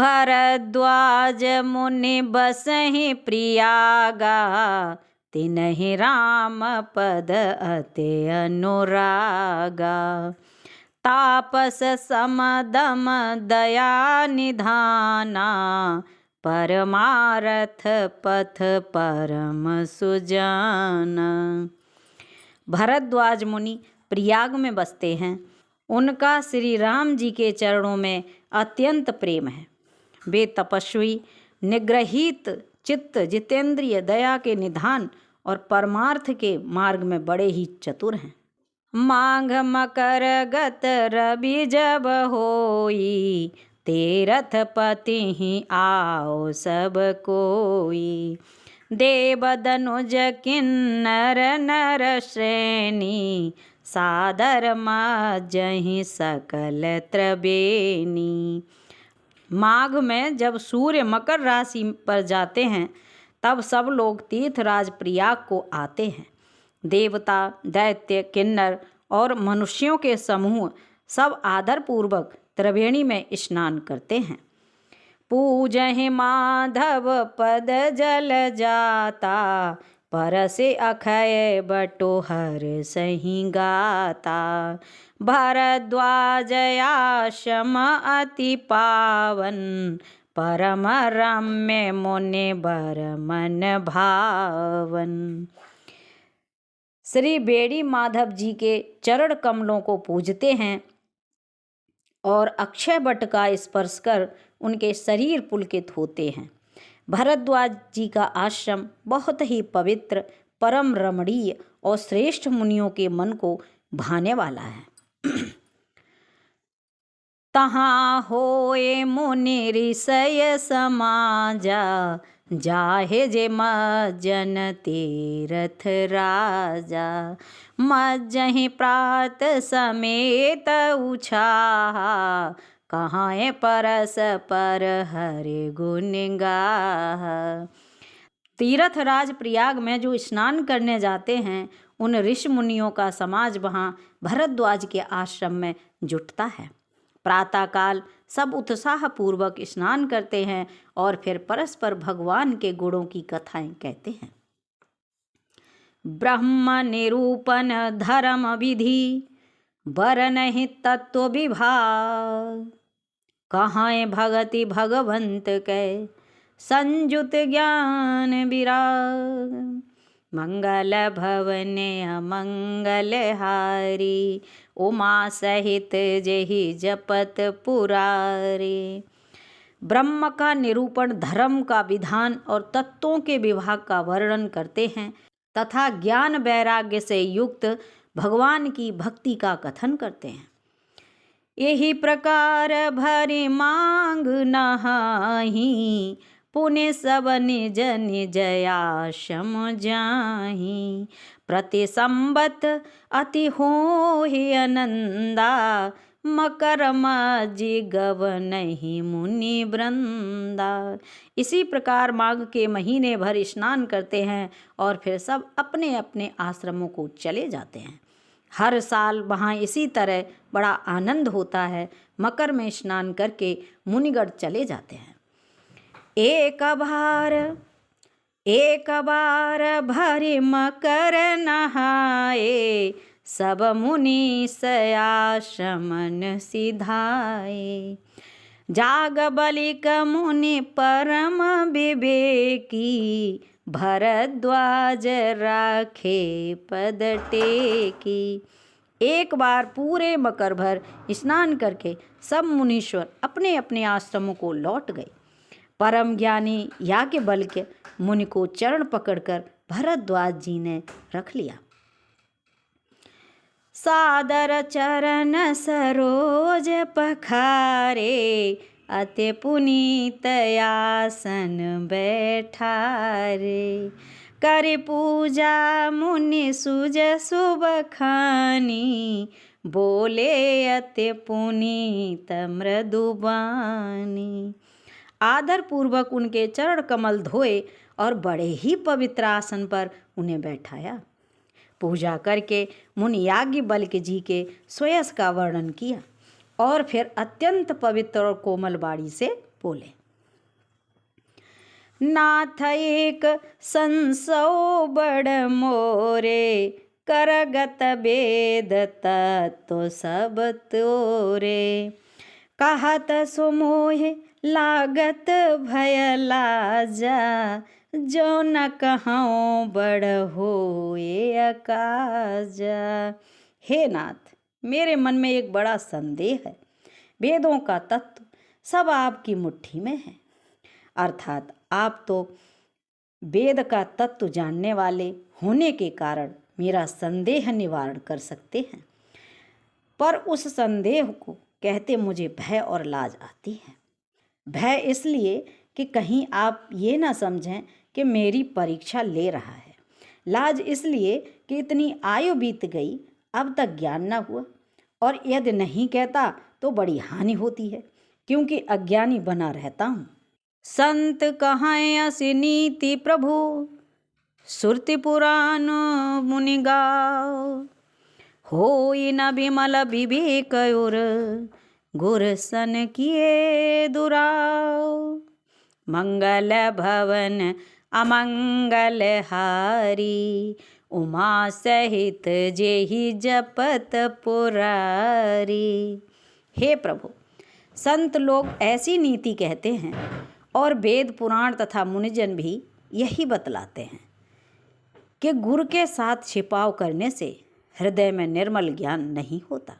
भरद्वाज मुनि बसहि प्रियागा, तिन्हि राम पद अति अनुरागा। तापस समदम दया निधाना, परमारथ पथ परम सुजाना। भरद्वाज मुनि प्रयाग में बसते हैं। उनका श्री राम जी के चरणों में अत्यंत प्रेम है। वे तपस्वी, निग्रहित चित्त, जितेंद्रिय, दया के निधान और परमार्थ के मार्ग में बड़े ही चतुर हैं। माघ मकर गत रवि जब होई, तीरथ पति ही आओ सब कोई। देव दनुज किन्नर नर श्रेणी, सादर माजहि सकल त्रिवेणी। माघ में जब सूर्य मकर राशि पर जाते हैं तब सब लोग तीर्थराज प्रयाग को आते हैं। देवता, दैत्य, किन्नर और मनुष्यों के समूह सब आदरपूर्वक त्रिवेणी में स्नान करते हैं। पूजहि माधव पद जल जाता, परसे अक्षय बटो हर सही गाता। भरद्वाज आश्रम अति पावन, परम रम्य मुनि बर मन भावन। श्री बेड़ी माधव जी के चरण कमलों को पूजते हैं और अक्षय वट का स्पर्श कर उनके शरीर पुलकित होते हैं। भरद्वाज जी का आश्रम बहुत ही पवित्र, परम रमणीय और श्रेष्ठ मुनियों के मन को भाने वाला है। तहाँ होए मुनि ऋषय समाजा, जाहे जे मज्जन तीरथ राजा। मज्जहि प्रात समेत उछाहा, कहाँ परस पर हरि गुण गाहा। तीर्थराज प्रयाग में जो स्नान करने जाते हैं उन ऋषि मुनियों का समाज वहाँ भरद्वाज के आश्रम में जुटता है। प्रातःकाल सब उत्साहपूर्वक स्नान करते हैं और फिर परस्पर भगवान के गुणों की कथाएं कहते हैं। ब्रह्म निरूपण धर्म विधि, बरनहि तत्व विभाग। कहाँ भगति भगवंत कै, संयुत ज्ञान विराग। मंगल भवने अमंगल हारी, उमा सहित जेहि जपत पुरारी। ब्रह्म का निरूपण, धर्म का विधान और तत्वों के विभाग का वर्णन करते हैं तथा ज्ञान वैराग्य से युक्त भगवान की भक्ति का कथन करते हैं। यही प्रकार भरि मांग नहाही, पुण्य सब निज निज आश्रम जाहि। प्रति संबत अति होहि आनंदा, मकर मज्जि गवनहि मुनि वृंदा। इसी प्रकार माघ के महीने भर स्नान करते हैं और फिर सब अपने अपने आश्रमों को चले जाते हैं। हर साल वहाँ इसी तरह बड़ा आनंद होता है। मकर में स्नान करके मुनिगढ़ चले जाते हैं। एक बार भरि मकर नहाए, सब मुनि आश्रमन सिधाए। जाग बलिक मुनि परम विवेकी, भरद्वाज राखे पद टेकी। एक बार पूरे मकर भर स्नान करके सब मुनीश्वर अपने अपने आश्रमों को लौट गए। परम ज्ञानी याज्ञवल्क्य मुनि को चरण पकड़कर भरद्वाज जी ने रख लिया। सादर चरण सरोज पखारे, अति पुनीत आसन बैठारे। कर पूजा मुनि सुज शुभ खानी, बोले अति पुनीत मृदुबानी। आदर पूर्वक उनके चरण कमल धोए और बड़े ही पवित्र आसन पर उन्हें बैठाया। पूजा करके मुनि याज्ञवल्क्य जी के स्वयं का वर्णन किया और फिर अत्यंत पवित्र और कोमल वाणी से बोले, नाथ एक संसो बड़ मोरे, करगत वेद तत्व सब तोरे। कहत सुमोह लागत भय लाजा, जो न कहूँ बड़ होए अकाजा। हे नाथ, मेरे मन में एक बड़ा संदेह है। वेदों का तत्व सब आपकी मुट्ठी में है, अर्थात आप तो वेद का तत्व जानने वाले होने के कारण मेरा संदेह निवारण कर सकते हैं, पर उस संदेह को कहते मुझे भय और लाज आती है। भय इसलिए कि कहीं आप ये ना समझें कि मेरी परीक्षा ले रहा है। लाज इसलिए कि इतनी आयु बीत गई, अब तक ज्ञान ना हुआ, और यदि नहीं कहता तो बड़ी हानि होती है, क्योंकि अज्ञानी बना रहता हूँ। संत कहाएं असी नीति प्रभु, सुरति पुराण मुनि गाओ। होई न विमल विवेक उर, गुर सन किए दुराओ। मंगल भवन अमंगल हारी, उमा सहित जेहि जपत पुरारी। हे प्रभु, संत लोग ऐसी नीति कहते हैं और वेद पुराण तथा मुनिजन भी यही बतलाते हैं कि गुरु के साथ छिपाव करने से हृदय में निर्मल ज्ञान नहीं होता।